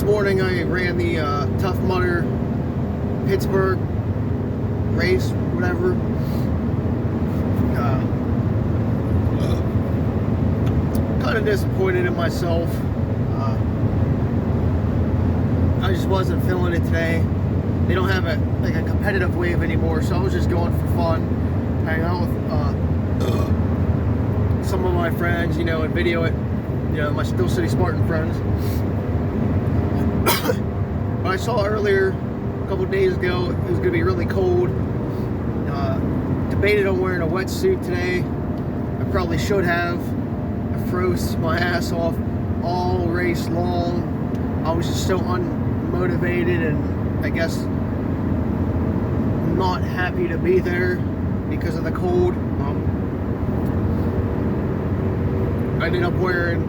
morning I ran the Tough Mudder Pittsburgh race, whatever. Kind of disappointed in myself. I just wasn't feeling it today. They don't have a competitive wave anymore, so I was just going for fun, hang out with some of my friends, and video it, my Steel City Spartan friends. But I saw earlier, a couple of days ago, it was going to be really cold. Debated on wearing a wetsuit today. I probably should have. I froze my ass off all race long. I was just so unmotivated and I guess not happy to be there because of the cold. I ended up wearing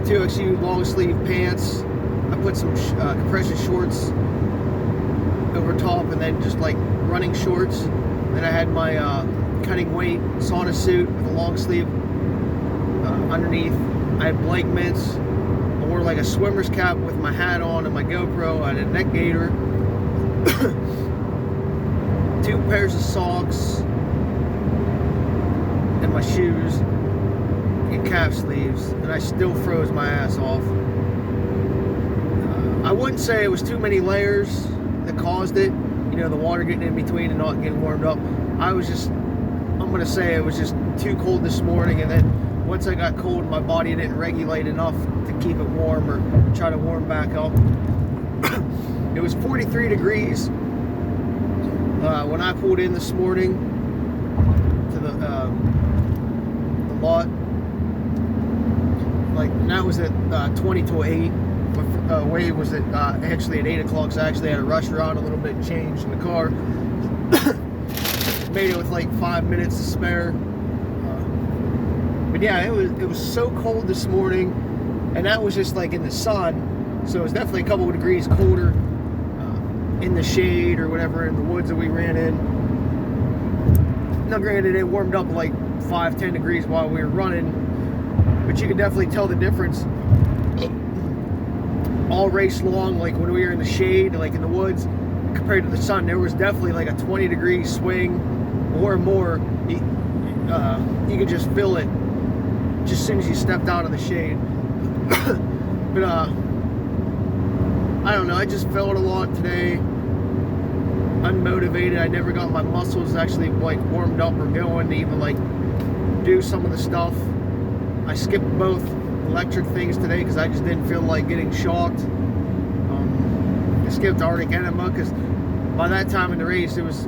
2XU long sleeve pants. I put some compression shorts over top and then just like running shorts. Then I had my cutting weight sauna suit with a long sleeve underneath. I had blank mitts. I wore like a swimmer's cap with my hat on and my GoPro. I had a neck gaiter. 2 pairs of socks and my shoes and calf sleeves, and I still froze my ass off. I wouldn't say it was too many layers that caused it, the water getting in between and not getting warmed up. I'm gonna say it was just too cold this morning, and then once I got cold, my body didn't regulate enough to keep it warm or try to warm back up. It was 43 degrees when I pulled in this morning to the lot. And that was at 20 to 8. My wave was actually at 8 o'clock, so I actually had to rush around a little bit and change in the car. Made it with like 5 minutes to spare. But yeah, it was so cold this morning, and that was just like in the sun, so it was definitely a couple of degrees colder in the shade or whatever in the woods that we ran in. Now granted, it warmed up like 5-10 degrees while we were running, but you could definitely tell the difference all race long, like when we were in the shade, like in the woods, compared to the sun. There was definitely like a 20-degree swing or more. You could just feel it just as soon as you stepped out of the shade. But I don't know, I just felt a lot today. Unmotivated. I never got my muscles actually like warmed up or going to even like do some of the stuff. I skipped both electric things today because I just didn't feel like getting shocked. I skipped Arctic Enema because by that time in the race it was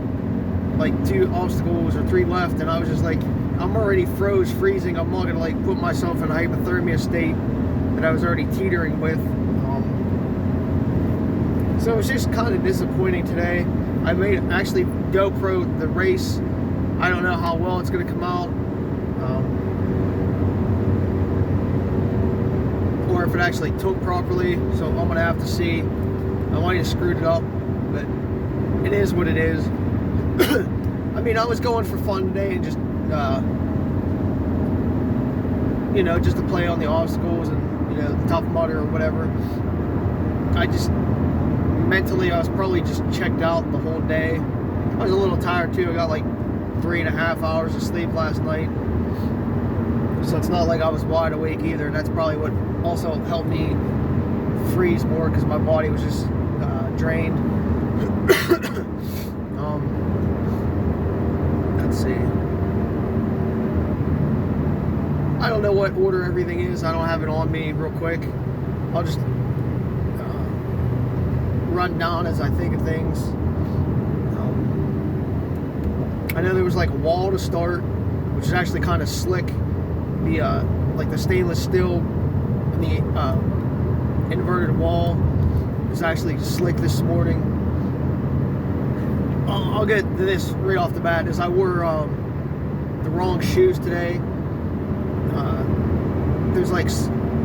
like 2 obstacles or 3 left, and I was just like, I'm already freezing. I'm not gonna like put myself in a hypothermia state that I was already teetering with. So it was just kind of disappointing today. I made actually GoPro the race. I don't know how well it's gonna come out, or if it actually took properly. So I'm gonna have to see. I might have screwed it up, but it is what it is. I mean, I was going for fun today and just, just to play on the obstacles and, the Tough Mudder or whatever. Mentally, I was probably just checked out the whole day. I was a little tired too. I got like 3.5 hours of sleep last night. So it's not like I was wide awake either. And that's probably what also helped me freeze more, because my body was just drained. Let's see. I don't know what order everything is. I don't have it on me real quick. I'll just run down as I think of things. I know there was like a wall to start, which is actually kind of slick. The like the stainless steel and the inverted wall is actually slick this morning. I'll get to this right off the bat. Is I wore the wrong shoes today. There's like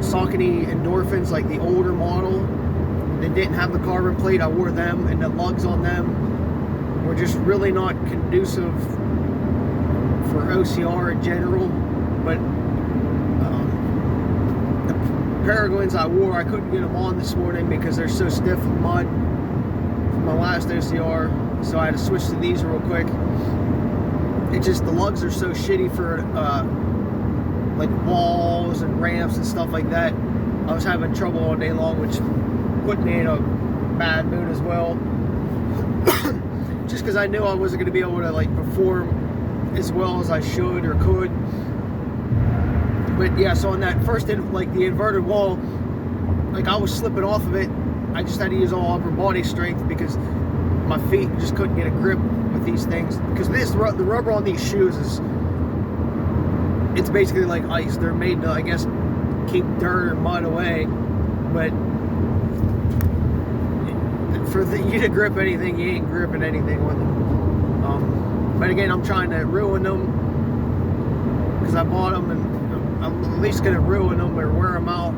Saucony Endorphins, like the older model. They didn't have the carbon plate. I wore them, and the lugs on them were just really not conducive for OCR in general. But the Peregrines I wore, I couldn't get them on this morning because they're so stiff with mud from my last OCR, so I had to switch to these real quick. It's just the lugs are so shitty for like walls and ramps and stuff like that. I was having trouble all day long, which put me in a bad mood as well. Just because I knew I wasn't going to be able to like perform as well as I should or could. But yeah, so on that first, like the inverted wall, like I was slipping off of it. I just had to use all upper body strength because my feet just couldn't get a grip with these things. Because the rubber on these shoes it's basically like ice. They're made to, I guess, keep dirt or mud away. But for you to grip anything, you ain't gripping anything with them. But again, I'm trying to ruin them because I bought them, and I'm at least gonna ruin them or wear them out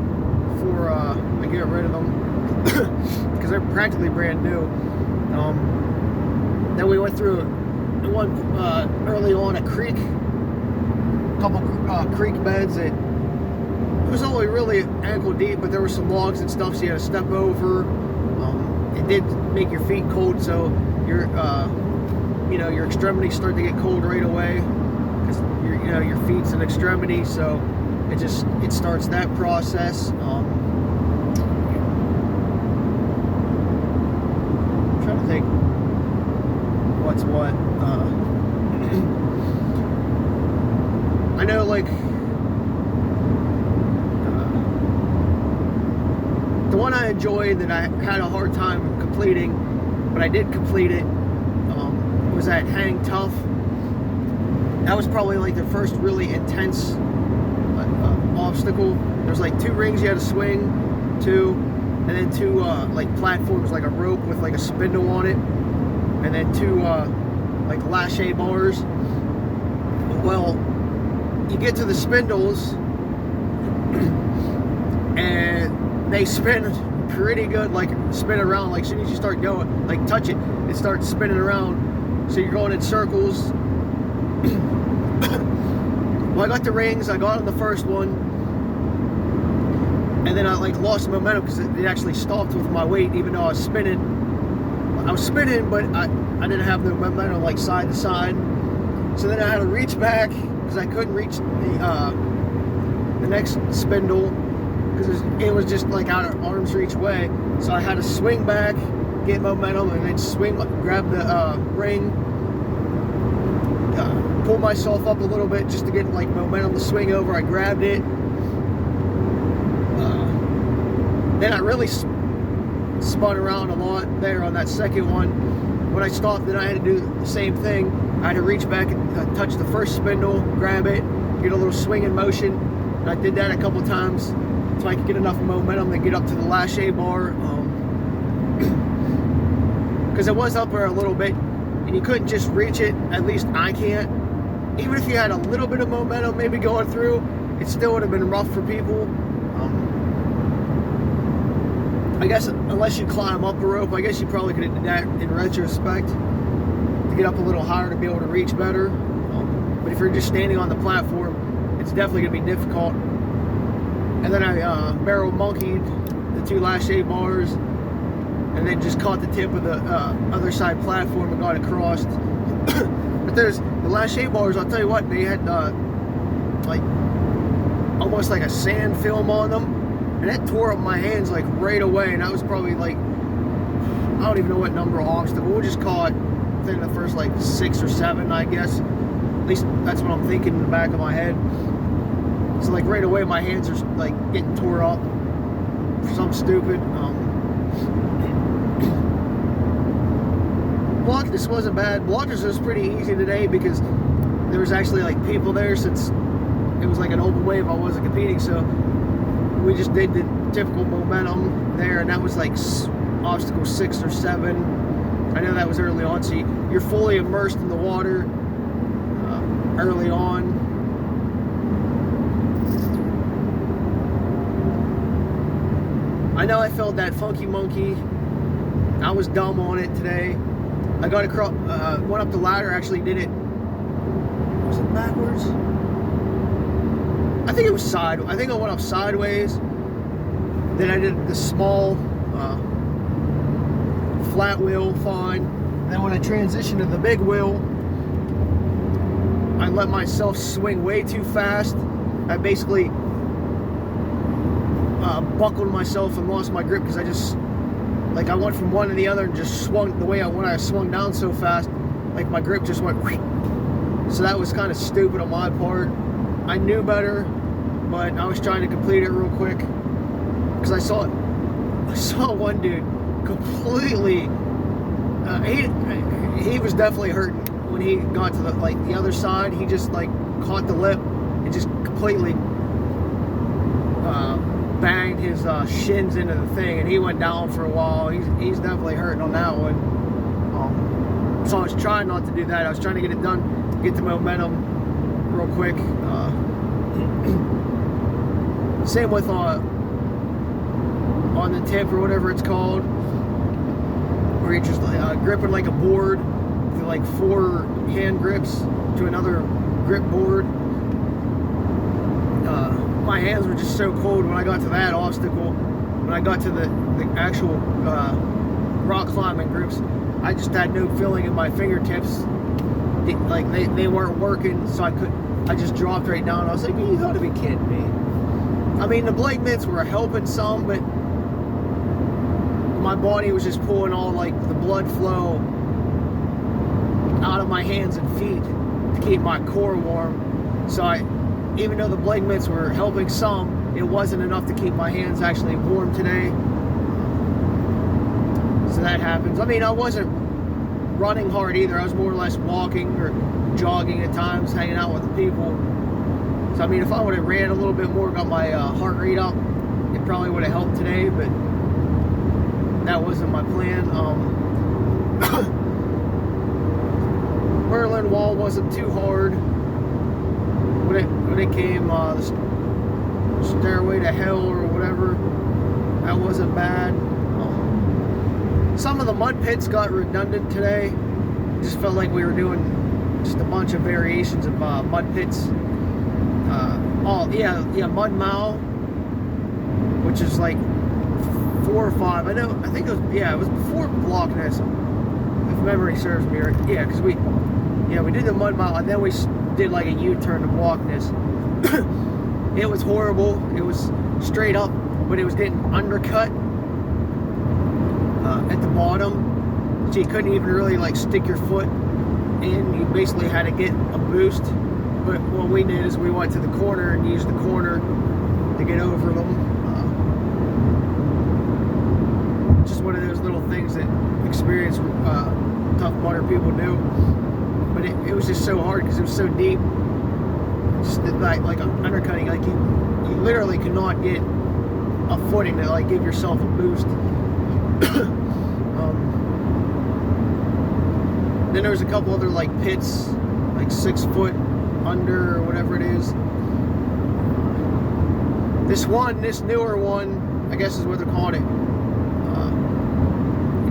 before I get rid of them because they're practically brand new. Then we went through one early on a creek, a couple creek beds. It was only really ankle deep, but there were some logs and stuff, so you had to step over. It did make your feet cold, so your extremities start to get cold right away because your feet's an extremity, so it starts that process. I'm trying to think what's what. I know, like the one I enjoyed that I had a hard time completing, but I did complete it, was that Hang Tough. That was probably like the first really intense obstacle. There's like 2 rings you had to swing to, and then 2 like platforms, like a rope with like a spindle on it, and then 2 like lache bars. Well, you get to the spindles and they spin pretty good, like spin around. Like as soon as you start going, like touch it, it starts spinning around. So you're going in circles. Well, I got the rings, I got on the first one, and then I like lost momentum because it actually stopped with my weight, even though I was spinning. I was spinning, but I didn't have the momentum like side to side. So then I had to reach back because I couldn't reach the next spindle because it was just like out of arm's reach way. So I had to swing back, get momentum, and then grab the ring, pull myself up a little bit just to get like momentum to swing over. I grabbed it. Then I really spun around a lot there on that second one. When I stopped, then I had to do the same thing. I had to reach back and touch the first spindle, grab it, get a little swing in motion. And I did that a couple times so I could get enough momentum to get up to the lache bar. Because it was up there a little bit, and you couldn't just reach it. At least I can't. Even if you had a little bit of momentum maybe going through, it still would have been rough for people. I guess unless you climb up a rope, I guess you probably could have done that in retrospect to get up a little higher to be able to reach better. But if you're just standing on the platform, it's definitely going to be difficult. And then I barrel monkeyed the 2 lache bars, and then just caught the tip of the other side platform and got it crossed. But there's the lache bars, I'll tell you what, they had like almost like a sand film on them, and that tore up my hands like right away. And that was probably like, I don't even know what number of obstacle. We'll just call it within the first like 6 or 7, I guess. At least that's what I'm thinking in the back of my head. So like right away my hands are like getting tore up for something stupid. Blockers wasn't bad. Blockers was pretty easy today because there was actually like people there, since it was like an open wave. I wasn't competing, so we just did the typical momentum there, and that was like obstacle 6 or 7. I know that was early on, so you're fully immersed in the water early on. I know I felt that funky monkey. I was dumb on it today. I got across, went up the ladder, actually did it. Was it backwards? I think it was sideways. I think I went up sideways, Then I did the small flat wheel, fine. Then when I transitioned to the big wheel, I let myself swing way too fast. I basically buckled myself and lost my grip because I went from one to the other and just swung when I swung down so fast, like my grip just went whoosh. So that was kind of stupid on my part. I knew better, but I was trying to complete it real quick because I saw one dude completely he was definitely hurting when he got to the other side. He just caught the lip and just completely banged his shins into the thing, and he went down for a while. He's definitely hurting on that one. So I was trying not to do that. I was trying to get it done, get the momentum real quick. Same with on the tip or whatever it's called, where you're just gripping like a board with like 4 hand grips to another grip board. My hands were just so cold when I got to that obstacle. When I got to the actual rock climbing grips, I just had no feeling in my fingertips. They weren't working, so I just dropped right down. I was like, you gotta be kidding me. I mean, the blade mitts were helping some, but my body was just pulling all the blood flow out of my hands and feet to keep my core warm. So even though the blade mitts were helping some, it wasn't enough to keep my hands actually warm today. So that happens. I mean, I wasn't running hard either. I was more or less walking or jogging at times, hanging out with the people. So I mean, if I would have ran a little bit more, got my heart rate up, it probably would have helped today, but that wasn't my plan. Berlin Wall wasn't too hard. When it came the Stairway to Hell or whatever, that wasn't bad. Some of the mud pits got redundant today. It just felt like we were doing just a bunch of variations of mud pits. Mud Mile, which is like 4 or 5. I think it was before Block Ness, if memory serves me right. Yeah, because we did the Mud Mile and then we did like a U-turn to Block Ness. It was horrible. It was straight up, but it was getting undercut at the bottom, so you couldn't even really stick your foot in. You basically had to get a boost. But what we did is we went to the corner and used the corner to get over them. Just one of those little things that experienced tough mudder people do. But it was just so hard because it was so deep. Just like undercutting, you literally could not get a footing to give yourself a boost. Then there was a couple other pits, 6 foot under or whatever it is. This newer one, I guess is what they're calling it.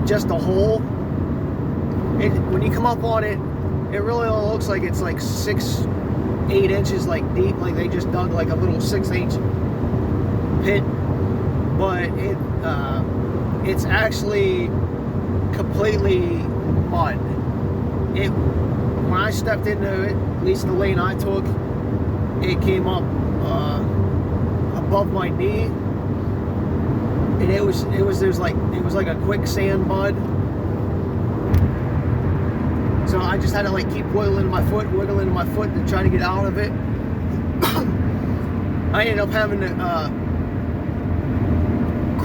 Just a hole. When you come up on it, it really looks like it's 6-8 inches deep, like they just dug a little 6-inch pit, but it's actually completely mud. When I stepped into it, at least the lane I took, it came up above my knee, and it was like a quicksand mud. So I just had to keep wiggling my foot to try to get out of it. I ended up having to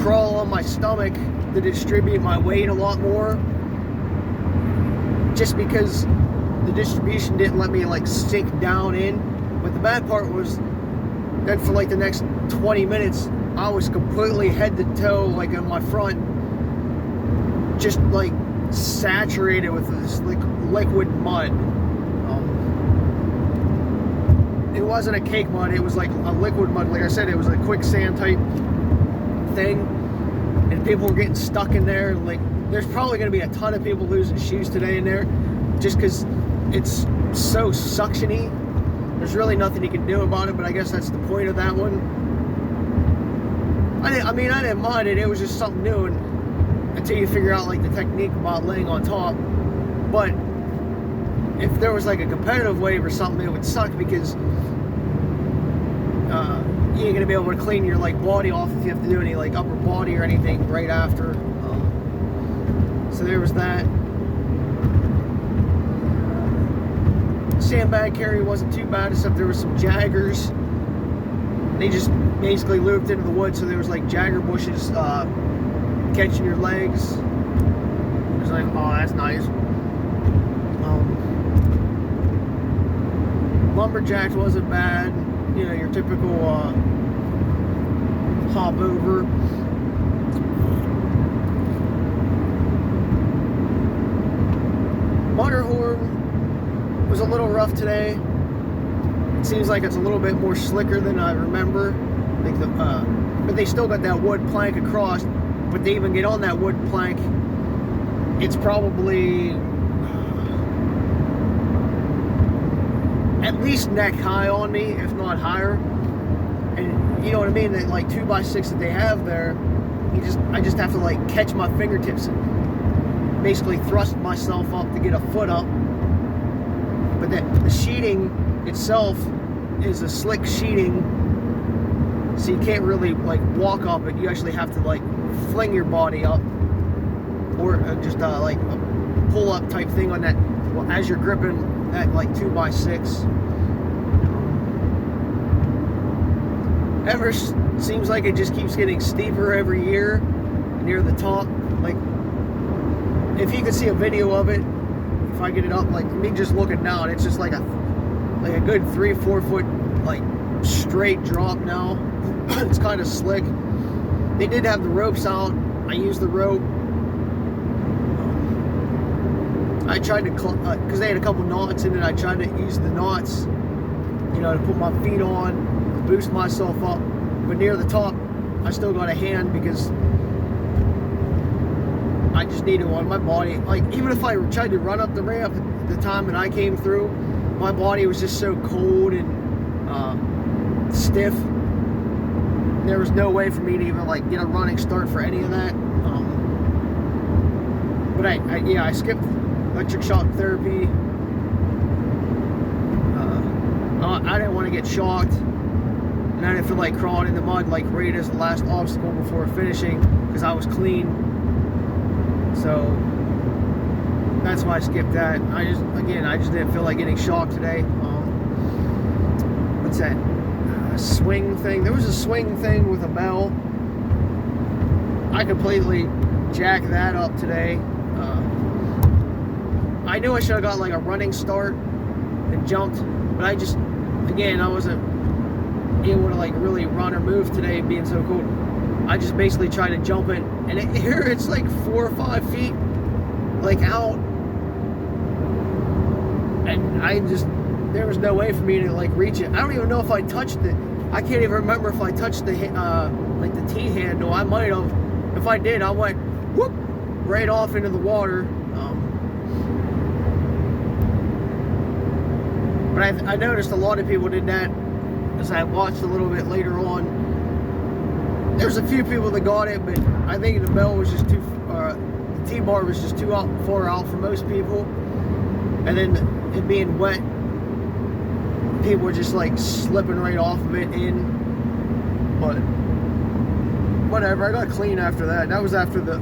crawl on my stomach to distribute my weight a lot more, just because the distribution didn't let me sink down in. But the bad part was then for the next 20 minutes I was completely head to toe on my front, just saturated with this liquid mud. It wasn't a cake mud, it was a liquid mud. Like I said, it was a quicksand type thing, and people were getting stuck in there. There's probably going to be a ton of people losing shoes today in there, just because it's so suctiony. There's really nothing you can do about it, but I guess that's the point of that one. I mean, I didn't mind it. It was just something new, and until you figure out like the technique about laying on top. But if there was like a competitive wave or something, it would suck because you ain't gonna be able to clean your like body off if you have to do any like upper body or anything right after. So there was that. Sandbag carry wasn't too bad, except there was some jaggers. They just basically looped into the woods, so there was like jagger bushes catching your legs. It was like, oh, that's nice. Lumberjacks wasn't bad. You know, your typical hop over. Motorhorn was a little rough today. It seems like it's a little bit more slicker than I remember. But they still got that wood plank across. But they even get on that wood plank, it's probably at least neck high on me, if not higher. And you know what I mean? That like 2x6 that they have there, I just have to like catch my fingertips and basically thrust myself up to get a foot up. But the sheeting itself is a slick sheeting, so you can't really like walk up it. You actually have to like fling your body up, or just like a pull up type thing on that as you're gripping that like 2x6. Everest seems like it just keeps getting steeper every year near the top. Like, if you could see a video of it, if I get it up, like me just looking down, it's just like a good 3-4 foot like straight drop now. It's kind of slick. They did have the ropes out. I used the rope. I tried to, because they had a couple knots in it, I tried to use the knots, you know, to put my feet on, boost myself up. But near the top, I still got a hand because I just needed one. My body, like, even if I tried to run up the ramp at the time that I came through, my body was just so cold and stiff. There was no way for me to even like get a running start for any of that. But I skipped electric shock therapy. I didn't want to get shocked, and I didn't feel like crawling in the mud like right as the last obstacle before finishing because I was clean. So that's why I skipped that. I just didn't feel like getting shocked today. What's that? Swing thing. There was a swing thing with a bell. I completely jacked that up today. I knew I should have got like a running start and jumped, but I wasn't able to like really run or move today being so cold. I just basically tried to jump it, and here it's like 4 or 5 feet like out, and there was no way for me to like reach it. I don't even know if I touched it. I can't even remember if I touched the like the T handle. I might have. If I did, I went whoop right off into the water. But I noticed a lot of people did that as I watched a little bit later on. There's a few people that got it, but I think the bell was just too, the T-bar was just too far out for most people. And then it being wet, people were just like slipping right off of it in. But whatever, I got clean after that. That was after the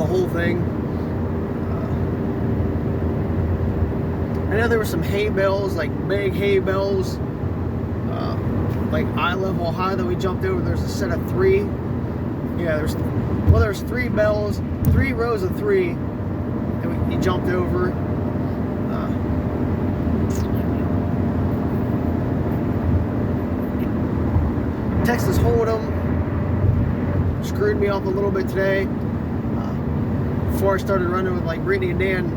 whole thing. I know there were some hay bales, like big hay bales, like eye level high that we jumped over. There's a set of 3. Yeah, there's 3 bells, 3 rows of 3 that we jumped over. Texas Hold'em screwed me up a little bit today. Before I started running with like Brittany and Dan,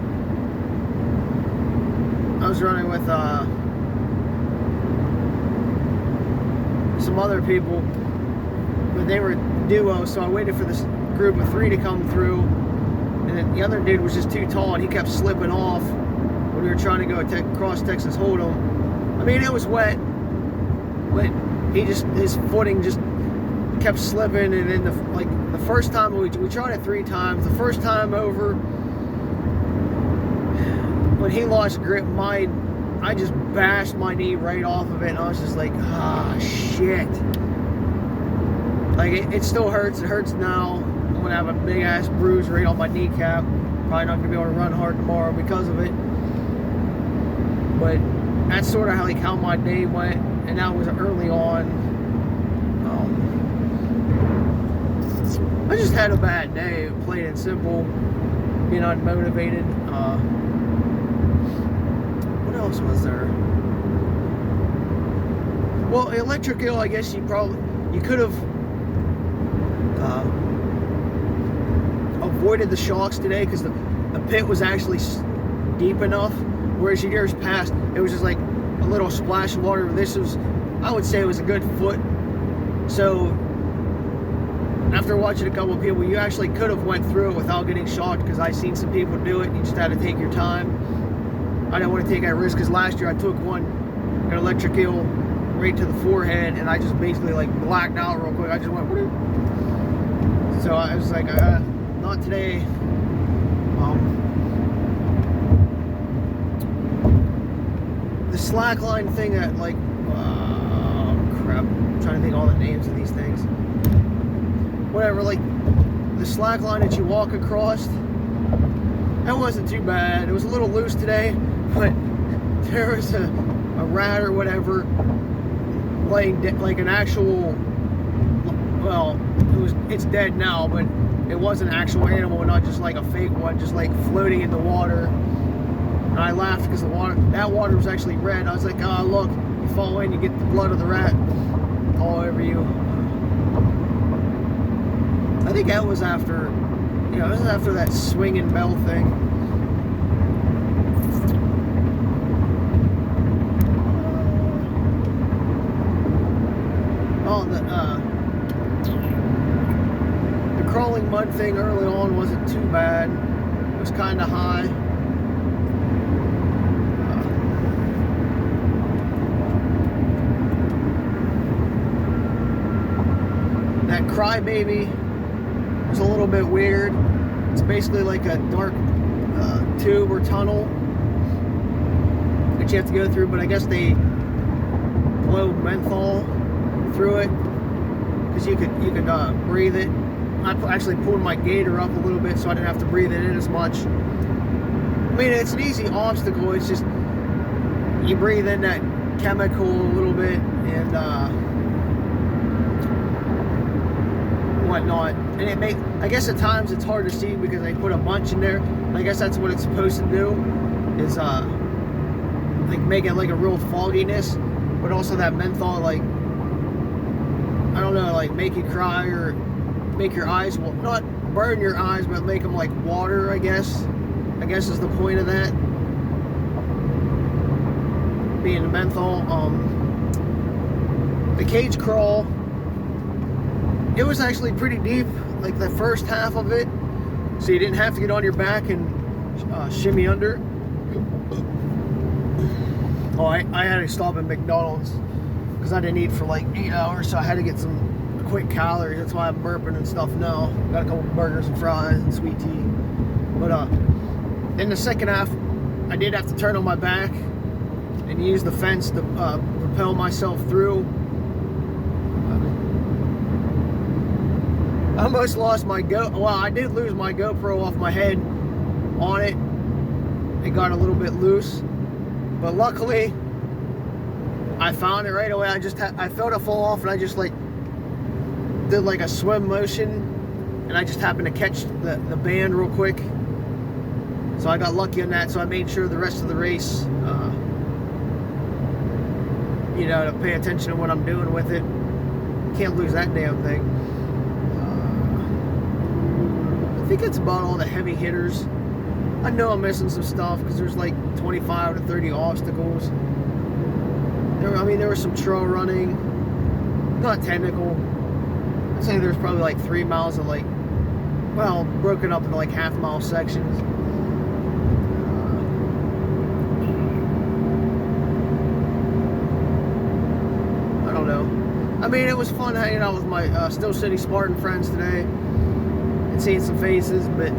I was running with some other people, but they were duo, so I waited for this group of 3 to come through, and then the other dude was just too tall and he kept slipping off when we were trying to go across Texas Hold'em. I mean, it was wet, but his footing just kept slipping, and then the first time we tried it 3 times. The first time over, when he lost grip, I just bashed my knee right off of it, and I was just like, ah, shit. Like, it still hurts. It hurts now. I'm gonna have a big ass bruise right on my kneecap. Probably not gonna be able to run hard tomorrow because of it. But that's sort of how my day went, and that was early on. I just had a bad day, plain and simple, being unmotivated. What else was there? Well, electric eel, I guess you could have avoided the shocks today, because the pit was actually deep enough, whereas years past it was just like a little splash of water. This was, I would say, it was a good foot. So after watching a couple of people, you actually could have went through it without getting shocked, because I seen some people do it. You just had to take your time. I didn't want to take that risk, because last year I took an electric eel right to the forehead, and I just basically like blacked out real quick. I just went, whoop. So I was like, not today. The slackline thing that, like, crap, I'm trying to think all the names of these things. Whatever, like the slack line that you walk across, that wasn't too bad. It was a little loose today, but there was a rat or whatever laying like an actual, well, it's dead now, but it was an actual animal, not just like a fake one, just like floating in the water. And I laughed because that water was actually red. I was like, oh look, you fall in, you get the blood of the rat all over you. I think that was after, this was after that swinging bell thing. Oh, the crawling mud thing early on wasn't too bad. It was kind of high. That crybaby was a little bit weird. It's basically like a dark tube or tunnel that you have to go through, but I guess they blow menthol through it, because you could breathe it. I actually pulled my gator up a little bit so I didn't have to breathe it in as much. I mean, it's an easy obstacle. It's just you breathe in that chemical a little bit and whatnot, and I guess at times it's hard to see because they put a bunch in there. I guess that's what it's supposed to do, is like make it like a real fogginess, but also that menthol, like, I don't know, like make you cry or make your eyes, well, not burn your eyes, but make them like water, I guess is the point of that, being the menthol. The cage crawl, it was actually pretty deep, like the first half of it, so you didn't have to get on your back and shimmy under. Oh, I had to stop at McDonald's because I didn't eat for like 8 hours, so I had to get some quick calories. That's why I'm burping and stuff now. Got a couple burgers and fries and sweet tea. But in the second half, I did have to turn on my back and use the fence to propel myself through. I almost lost my well, I did lose my GoPro off my head on it. It got a little bit loose, but luckily I found it right away. I felt it fall off, and I just like did like a swim motion, and I just happened to catch the band real quick. So I got lucky on that. So I made sure the rest of the race, to pay attention to what I'm doing with it. Can't lose that damn thing. I think it's about all the heavy hitters. I know I'm missing some stuff because there's like 25 to 30 obstacles. There was some trail running, not technical. I'd say there's probably like 3 miles of like, well, broken up into like half-mile sections. I don't know. mean, it was fun hanging out with my Steel City Spartan friends today and seeing some faces, but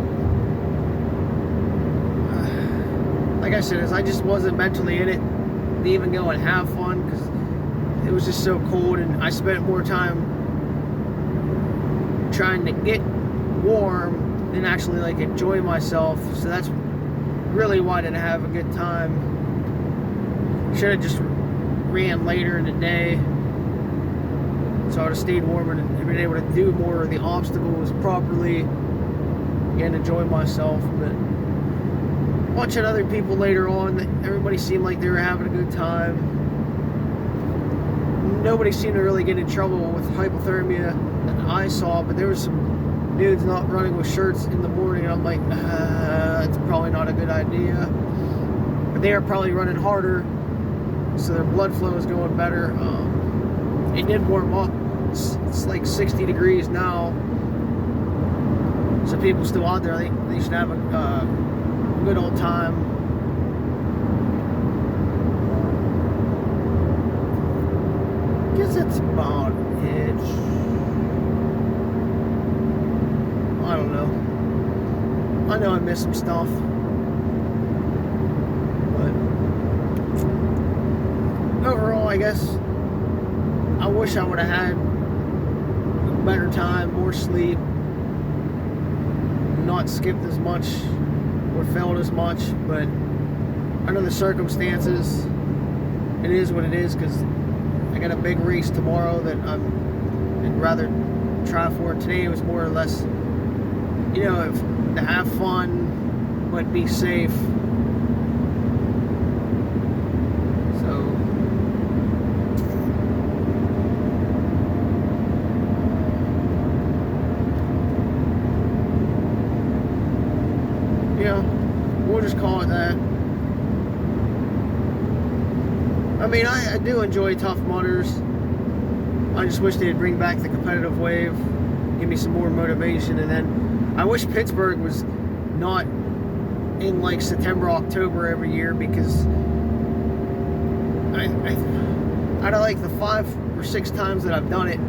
like I said, I just wasn't mentally in it to even go and have fun because it was just so cold, and I spent more time trying to get warm than actually like enjoy myself. So that's really why I didn't have a good time. Should have just ran later in the day, so I would have stayed warmer and been able to do more of the obstacles properly and enjoy myself. But watching other people later on, everybody seemed like they were having a good time. Nobody seemed to really get in trouble with hypothermia that I saw, but there was some dudes not running with shirts in the morning. I'm like, that's probably not a good idea. But they are probably running harder, so their blood flow is going better. It did warm up. It's like 60 degrees now, so people still out there, they should have a good old time. I guess that's about it. I don't know. I know I missed some stuff, but overall, I guess I wish I would have had a better time, more sleep, not skipped as much or failed as much. But under the circumstances, it is what it is, because I got a big race tomorrow that I'd rather try for. Today it was more or less, you know, to have fun but be safe. So yeah, we'll just call it that. I mean, I do enjoy Tough Mudders. I just wish they'd bring back the competitive wave, give me some more motivation. And then I wish Pittsburgh was not in like September, October every year, because out of like the 5 or 6 times that I've done it,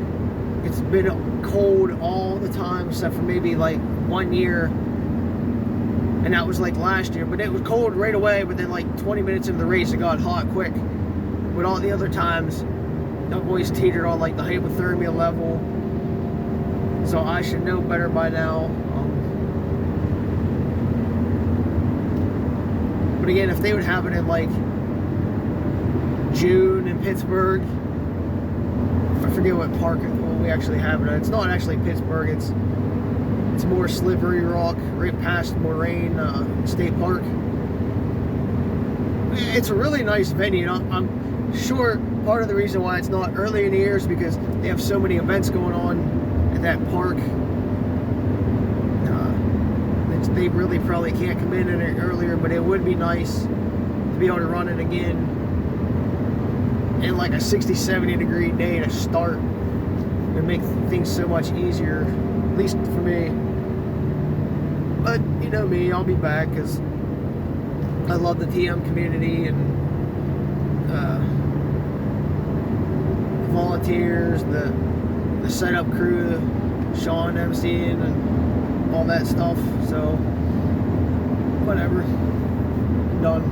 it's been cold all the time except for maybe like 1 year, and that was like last year. But it was cold right away, but then like 20 minutes into the race it got hot quick. But all the other times I've always teetered on like the hypothermia level, so I should know better by now. But again, if they would have it in like June in Pittsburgh, I forget what park we actually have it at. It's not actually Pittsburgh, it's more Slippery Rock, right past Moraine State Park. It's a really nice venue. I'm sure part of the reason why it's not early in the year is because they have so many events going on at that park. They really probably can't come in any earlier, but it would be nice to be able to run it again in like a 60-70 degree day to start. It would make things so much easier, at least for me. But you know me, I'll be back because I love the TM community and volunteers, the setup crew, Sean MCing and all that stuff. So whatever, done.